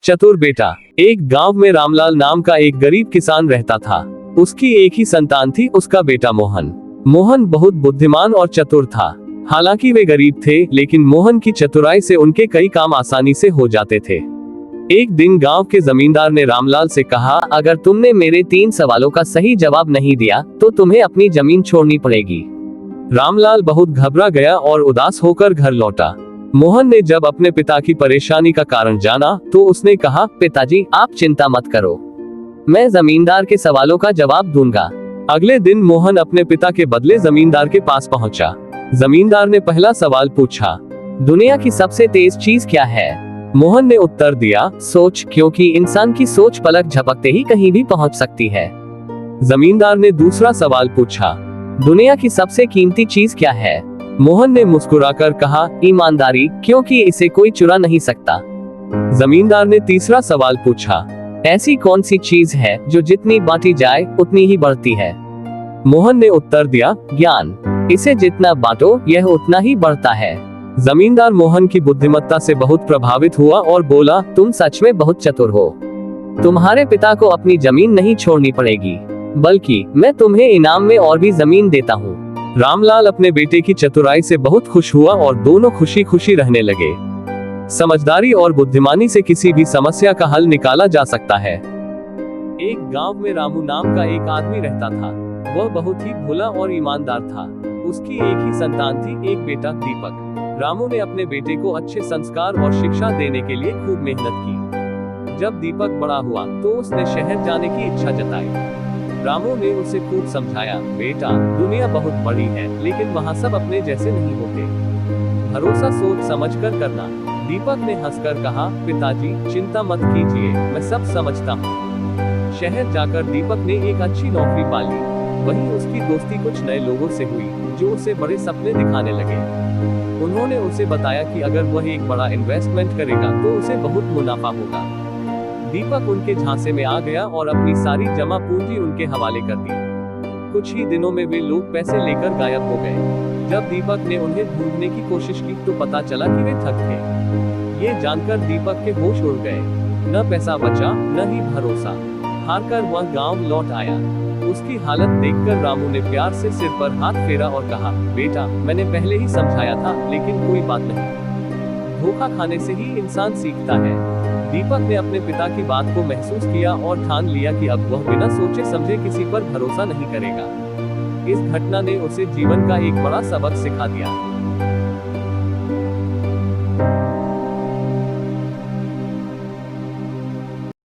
चतुर बेटा। एक गांव में रामलाल नाम का एक गरीब किसान रहता था। उसकी एक ही संतान थी, उसका बेटा मोहन। मोहन बहुत बुद्धिमान और चतुर था। हालांकि वे गरीब थे, लेकिन मोहन की चतुराई से उनके कई काम आसानी से हो जाते थे। एक दिन गांव के जमींदार ने रामलाल से कहा, अगर तुमने मेरे 3 सवालों का सही जवाब नहीं दिया तो तुम्हें अपनी जमीन छोड़नी पड़ेगी। रामलाल बहुत घबरा गया और उदास होकर घर लौटा। मोहन ने जब अपने पिता की परेशानी का कारण जाना तो उसने कहा, पिताजी आप चिंता मत करो, मैं जमींदार के सवालों का जवाब दूंगा। अगले दिन मोहन अपने पिता के बदले जमींदार के पास पहुंचा। जमींदार ने पहला सवाल पूछा, दुनिया की सबसे तेज चीज क्या है? मोहन ने उत्तर दिया, सोच, क्योंकि इंसान की सोच पलक झपकते ही कहीं भी पहुंच सकती है। जमींदार ने दूसरा सवाल पूछा, दुनिया की सबसे कीमती चीज क्या है? मोहन ने मुस्कुराकर कहा, ईमानदारी, क्योंकि इसे कोई चुरा नहीं सकता। जमींदार ने तीसरा सवाल पूछा, ऐसी कौन सी चीज है जो जितनी बांटी जाए उतनी ही बढ़ती है? मोहन ने उत्तर दिया, ज्ञान, इसे जितना बांटो यह उतना ही बढ़ता है। जमींदार मोहन की बुद्धिमत्ता से बहुत प्रभावित हुआ और बोला, तुम सच में बहुत चतुर हो। तुम्हारे पिता को अपनी जमीन नहीं छोड़नी पड़ेगी, बल्कि मैं तुम्हें इनाम में और भी जमीन देता हूँ। रामलाल अपने बेटे की चतुराई से बहुत खुश हुआ और दोनों खुशी खुशी रहने लगे। समझदारी और बुद्धिमानी से किसी भी समस्या का हल निकाला जा सकता है। एक गांव में रामू नाम का एक आदमी रहता था। वह बहुत ही भोला और ईमानदार था। उसकी एक ही संतान थी, एक बेटा दीपक। रामू ने अपने बेटे को अच्छे संस्कार और शिक्षा देने के लिए खूब मेहनत की। जब दीपक बड़ा हुआ तो उसने शहर जाने की इच्छा जताई। रामू ने उसे खूब समझाया, बेटा, दुनिया बहुत बड़ी है, लेकिन वहाँ सब अपने जैसे नहीं होते। भरोसा सोच समझ कर करना। दीपक ने हंसकर कहा, पिताजी चिंता मत कीजिए, मैं सब समझता हूँ। शहर जाकर दीपक ने एक अच्छी नौकरी पाली। वहीं उसकी दोस्ती कुछ नए लोगों से हुई जो उसे बड़े सपने दिखाने लगे। उन्होंने उसे बताया कि अगर वह एक बड़ा इन्वेस्टमेंट करेगा तो उसे बहुत मुनाफा होगा। दीपक उनके झांसे में आ गया और अपनी सारी जमा पूंजी उनके हवाले कर दी। कुछ ही दिनों में वे लोग पैसे लेकर गायब हो गए। जब दीपक ने उन्हें ढूंढने की कोशिश की तो पता चला कि वे ठग थे। ये जानकर दीपक के होश उड़ गए। न पैसा बचा, न ही भरोसा। हारकर वह गांव लौट आया। उसकी हालत देखकर रामू ने प्यार से सिर पर हाथ फेरा और कहा, बेटा, मैंने पहले ही समझाया था, लेकिन कोई बात नहीं। धोखा खाने से ही इंसान सीखता है। दीपक ने अपने पिता की बात को महसूस किया और ठान लिया कि अब वह बिना सोचे समझे किसी पर भरोसा नहीं करेगा। इस घटना ने उसे जीवन का एक बड़ा सबक सिखा दिया।